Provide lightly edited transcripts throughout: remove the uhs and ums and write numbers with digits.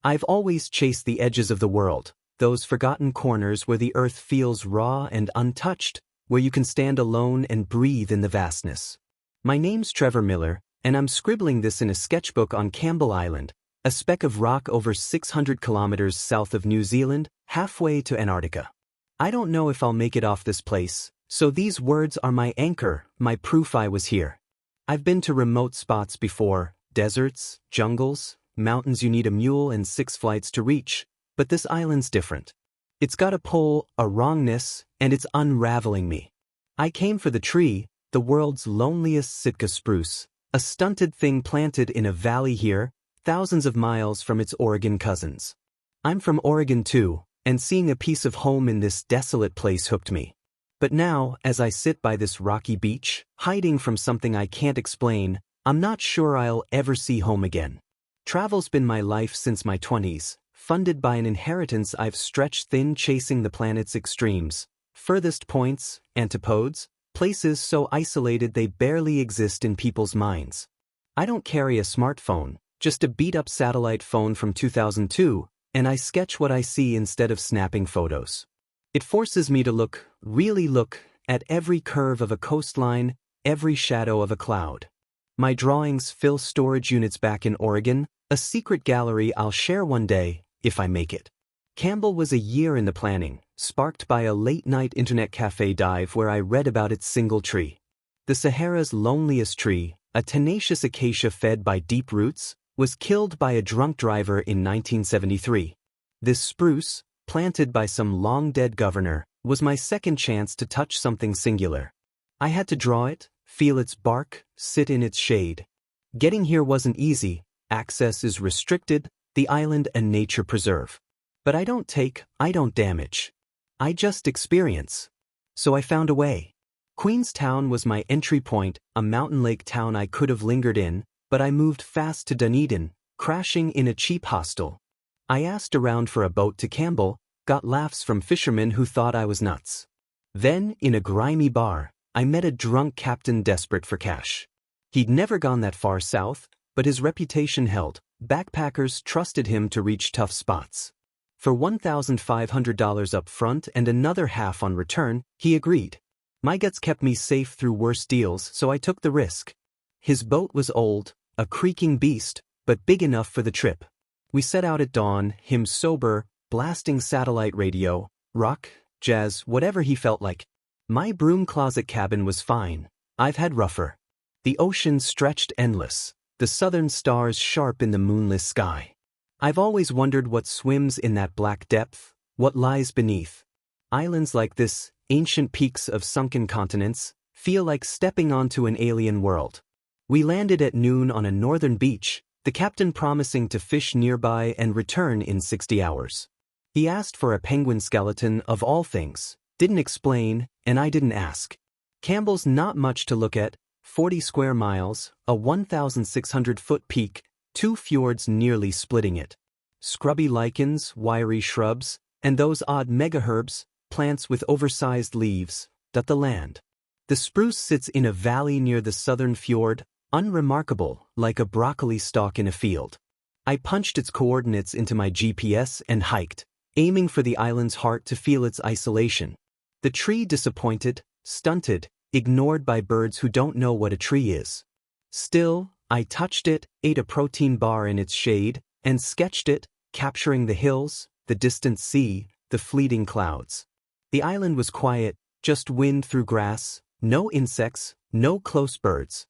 I've always chased the edges of the world, those forgotten corners where the earth feels raw and untouched, where you can stand alone and breathe in the vastness. My name's Trevor Miller, and I'm scribbling this in a sketchbook on Campbell Island, a speck of rock over 600 kilometers south of New Zealand, halfway to Antarctica. I don't know if I'll make it off this place, so these words are my anchor, my proof I was here. I've been to remote spots before, deserts, jungles, mountains you need a mule and 6 flights to reach, but this island's different. It's got a pull, a wrongness, and it's unraveling me. I came for the tree, the world's loneliest Sitka spruce, a stunted thing planted in a valley here, thousands of miles from its Oregon cousins. I'm from Oregon too, and seeing a piece of home in this desolate place hooked me. But now, as I sit by this rocky beach, hiding from something I can't explain, I'm not sure I'll ever see home again. Travel's been my life since my 20s, funded by an inheritance I've stretched thin chasing the planet's extremes, furthest points, antipodes, places so isolated they barely exist in people's minds. I don't carry a smartphone, just a beat-up satellite phone from 2002, and I sketch what I see instead of snapping photos. It forces me to look, really look, at every curve of a coastline, every shadow of a cloud. My drawings fill storage units back in Oregon, a secret gallery I'll share one day, if I make it. Campbell was a year in the planning, sparked by a late-night internet cafe dive where I read about its single tree. The Sahara's loneliest tree, a tenacious acacia fed by deep roots, was killed by a drunk driver in 1973. This spruce, planted by some long-dead governor, was my second chance to touch something singular. I had to draw it, feel its bark, sit in its shade. Getting here wasn't easy, access is restricted, the island a nature preserve. But I don't take, I don't damage. I just experience. So I found a way. Queenstown was my entry point, a mountain lake town I could have lingered in, but I moved fast to Dunedin, crashing in a cheap hostel. I asked around for a boat to Campbell, got laughs from fishermen who thought I was nuts. Then, in a grimy bar, I met a drunk captain desperate for cash. He'd never gone that far south, but his reputation held. Backpackers trusted him to reach tough spots. For $1,500 up front and another half on return, he agreed. My guts kept me safe through worse deals, so I took the risk. His boat was old, a creaking beast, but big enough for the trip. We set out at dawn, him sober, blasting satellite radio, rock, jazz, whatever he felt like. My broom closet cabin was fine. I've had rougher. The ocean stretched endless, the southern stars sharp in the moonless sky. I've always wondered what swims in that black depth, what lies beneath. Islands like this, ancient peaks of sunken continents, feel like stepping onto an alien world. We landed at noon on a northern beach, the captain promising to fish nearby and return in 60 hours. He asked for a penguin skeleton of all things, didn't explain, and I didn't ask. Campbell's not much to look at, 40 square miles, a 1,600-foot peak, 2 fjords nearly splitting it. Scrubby lichens, wiry shrubs, and those odd megaherbs, plants with oversized leaves, dot the land. The spruce sits in a valley near the southern fjord, unremarkable, like a broccoli stalk in a field. I punched its coordinates into my GPS and hiked, aiming for the island's heart to feel its isolation. The tree disappointed, stunted, ignored by birds who don't know what a tree is. Still, I touched it, ate a protein bar in its shade, and sketched it, capturing the hills, the distant sea, the fleeting clouds. The island was quiet, just wind through grass, no insects, no close birds.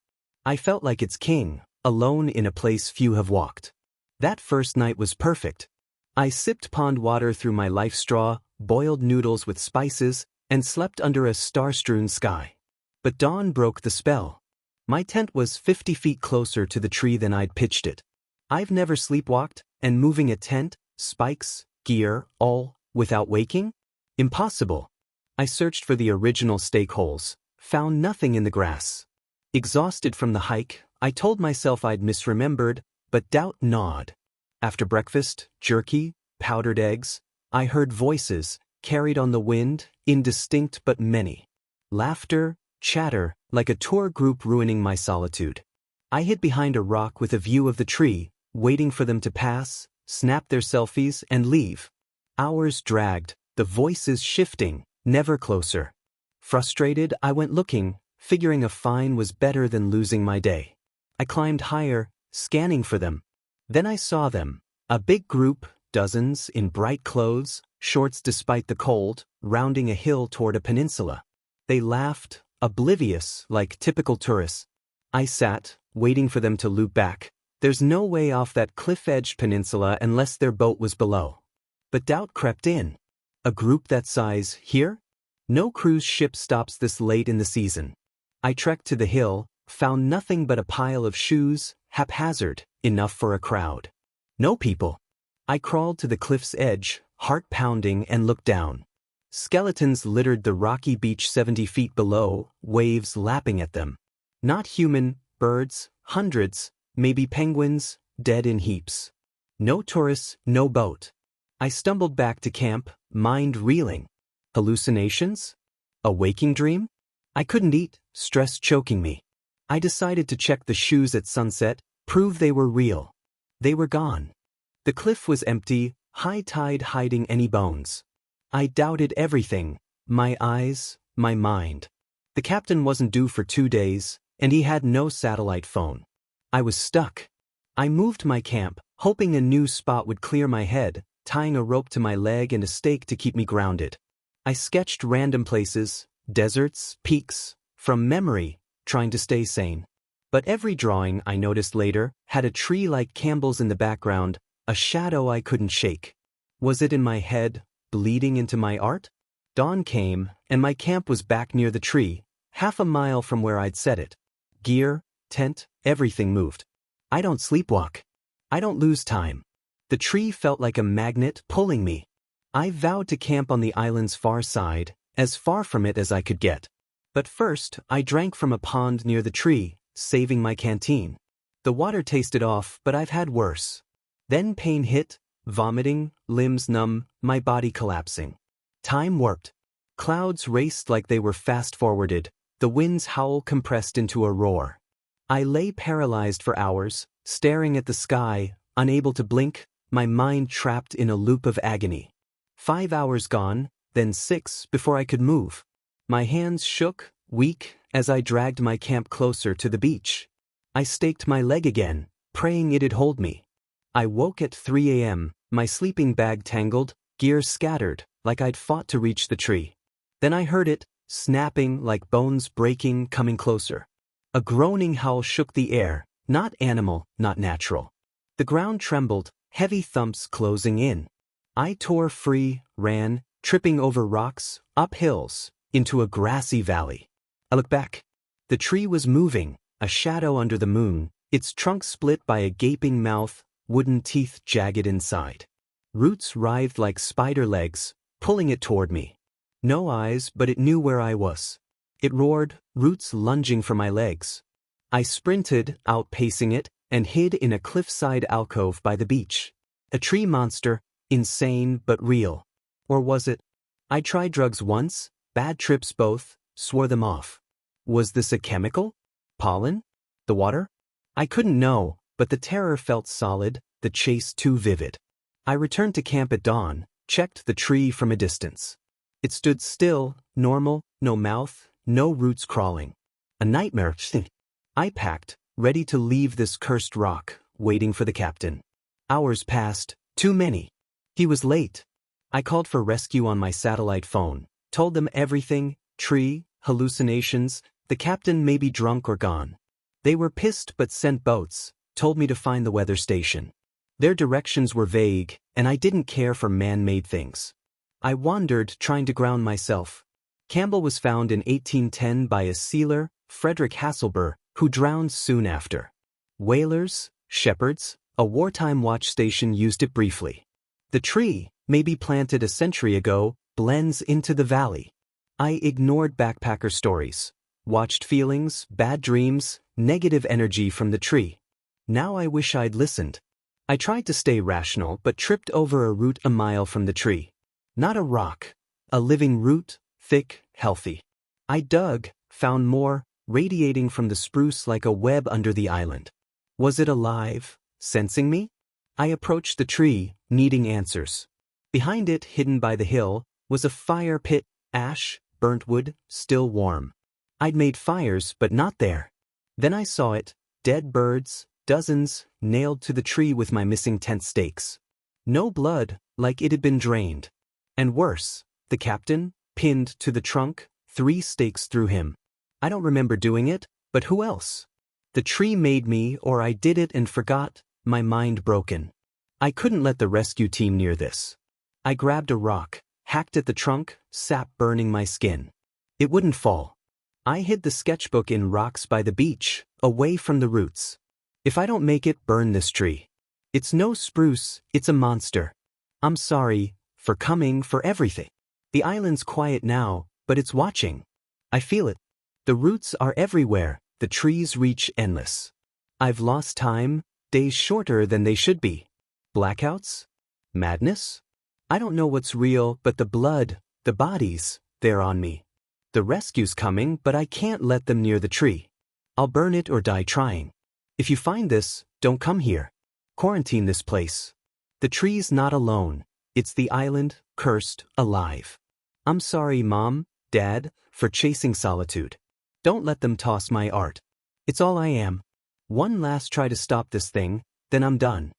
I felt like its king, alone in a place few have walked. That first night was perfect. I sipped pond water through my life straw, boiled noodles with spices, and slept under a star-strewn sky. But dawn broke the spell. My tent was 50 feet closer to the tree than I'd pitched it. I've never sleepwalked, and moving a tent, spikes, gear, all, without waking? Impossible. I searched for the original stake holes, found nothing in the grass. Exhausted from the hike, I told myself I'd misremembered, but doubt gnawed. After breakfast, jerky, powdered eggs, I heard voices, carried on the wind, indistinct but many. Laughter, chatter, like a tour group ruining my solitude. I hid behind a rock with a view of the tree, waiting for them to pass, snap their selfies, and leave. Hours dragged, the voices shifting, never closer. Frustrated, I went looking, figuring a fine was better than losing my day. I climbed higher, scanning for them. Then I saw them. A big group, dozens, in bright clothes, shorts despite the cold, rounding a hill toward a peninsula. They laughed, oblivious, like typical tourists. I sat, waiting for them to loop back. There's no way off that cliff-edged peninsula unless their boat was below. But doubt crept in. A group that size, here? No cruise ship stops this late in the season. I trekked to the hill, found nothing but a pile of shoes, haphazard, enough for a crowd. No people. I crawled to the cliff's edge, heart pounding, and looked down. Skeletons littered the rocky beach 70 feet below, waves lapping at them. Not human, birds, hundreds, maybe penguins, dead in heaps. No tourists, no boat. I stumbled back to camp, mind reeling. Hallucinations? A waking dream? I couldn't eat, stress choking me. I decided to check the shoes at sunset, prove they were real. They were gone. The cliff was empty, high tide hiding any bones. I doubted everything, my eyes, my mind. The captain wasn't due for 2 days, and he had no satellite phone. I was stuck. I moved my camp, hoping a new spot would clear my head, tying a rope to my leg and a stake to keep me grounded. I sketched random places, deserts, peaks, from memory, trying to stay sane. But every drawing, I noticed later, had a tree like Campbell's in the background, a shadow I couldn't shake. Was it in my head, bleeding into my art? Dawn came, and my camp was back near the tree, half a mile from where I'd set it. Gear, tent, everything moved. I don't sleepwalk. I don't lose time. The tree felt like a magnet pulling me. I vowed to camp on the island's far side, as far from it as I could get. But first, I drank from a pond near the tree, saving my canteen. The water tasted off, but I've had worse. Then pain hit, vomiting, limbs numb, my body collapsing. Time warped. Clouds raced like they were fast-forwarded, the wind's howl compressed into a roar. I lay paralyzed for hours, staring at the sky, unable to blink, my mind trapped in a loop of agony. 5 hours gone, then 6 before I could move. My hands shook, weak, as I dragged my camp closer to the beach. I staked my leg again, praying it'd hold me. I woke at 3 a.m., my sleeping bag tangled, gear scattered, like I'd fought to reach the tree. Then I heard it, snapping like bones breaking, coming closer. A groaning howl shook the air, not animal, not natural. The ground trembled, heavy thumps closing in. I tore free, ran, tripping over rocks, up hills, into a grassy valley. I looked back. The tree was moving, a shadow under the moon, its trunk split by a gaping mouth, wooden teeth jagged inside. Roots writhed like spider legs, pulling it toward me. No eyes, but it knew where I was. It roared, roots lunging for my legs. I sprinted, outpacing it, and hid in a cliffside alcove by the beach. A tree monster, insane but real. Or was it? I tried drugs once, bad trips both, swore them off. Was this a chemical? Pollen? The water? I couldn't know, but the terror felt solid, the chase too vivid. I returned to camp at dawn, checked the tree from a distance. It stood still, normal, no mouth, no roots crawling. A nightmare. I packed, ready to leave this cursed rock, waiting for the captain. Hours passed, too many. He was late. I called for rescue on my satellite phone, told them everything, tree, hallucinations, the captain may be drunk or gone. They were pissed but sent boats, told me to find the weather station. Their directions were vague, and I didn't care for man-made things. I wandered, trying to ground myself. Campbell was found in 1810 by a sealer, Frederick Hasselber, who drowned soon after. Whalers, shepherds, a wartime watch station used it briefly. The tree, maybe planted a century ago, blends into the valley. I ignored backpacker stories, watched feelings, bad dreams, negative energy from the tree. Now I wish I'd listened. I tried to stay rational but tripped over a root a mile from the tree. Not a rock. A living root, thick, healthy. I dug, found more, radiating from the spruce like a web under the island. Was it alive, sensing me? I approached the tree, needing answers. Behind it, hidden by the hill, was a fire pit, ash, burnt wood, still warm. I'd made fires, but not there. Then I saw it, dead birds, dozens, nailed to the tree with my missing tent stakes. No blood, like it had been drained. And worse, the captain, pinned to the trunk, 3 stakes through him. I don't remember doing it, but who else? The tree made me, or I did it and forgot, my mind broken. I couldn't let the rescue team near this. I grabbed a rock, hacked at the trunk, sap burning my skin. It wouldn't fall. I hid the sketchbook in rocks by the beach, away from the roots. If I don't make it, burn this tree. It's no spruce, it's a monster. I'm sorry, for coming, for everything. The island's quiet now, but it's watching. I feel it. The roots are everywhere, the trees reach endless. I've lost time, days shorter than they should be. Blackouts? Madness? I don't know what's real, but the blood, the bodies, they're on me. The rescue's coming, but I can't let them near the tree. I'll burn it or die trying. If you find this, don't come here. Quarantine this place. The tree's not alone. It's the island, cursed, alive. I'm sorry, Mom, Dad, for chasing solitude. Don't let them toss my art. It's all I am. One last try to stop this thing, then I'm done.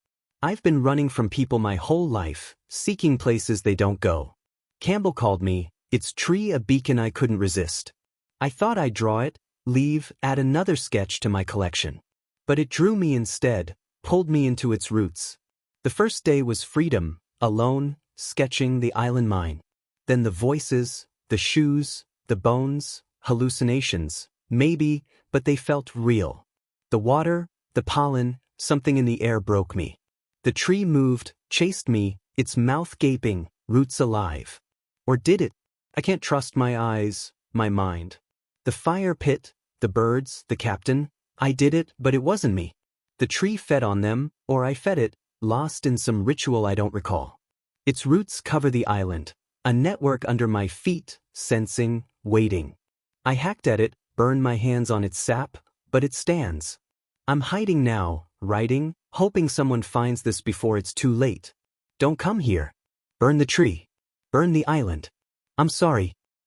I've been running from people my whole life, seeking places they don't go. Campbell called me, its tree a beacon I couldn't resist. I thought I'd draw it, leave, add another sketch to my collection. But it drew me instead, pulled me into its roots. The first day was freedom, alone, sketching the island mine. Then the voices, the shoes, the bones, hallucinations, maybe, but they felt real. The water, the pollen, something in the air broke me. The tree moved, chased me, its mouth gaping, roots alive. Or did it? I can't trust my eyes, my mind. The fire pit, the birds, the captain, I did it, but it wasn't me. The tree fed on them, or I fed it, lost in some ritual I don't recall. Its roots cover the island, a network under my feet, sensing, waiting. I hacked at it, burned my hands on its sap, but it stands. I'm hiding now, writing, hoping someone finds this before it's too late. Don't come here. Burn the tree. Burn the island. I'm sorry.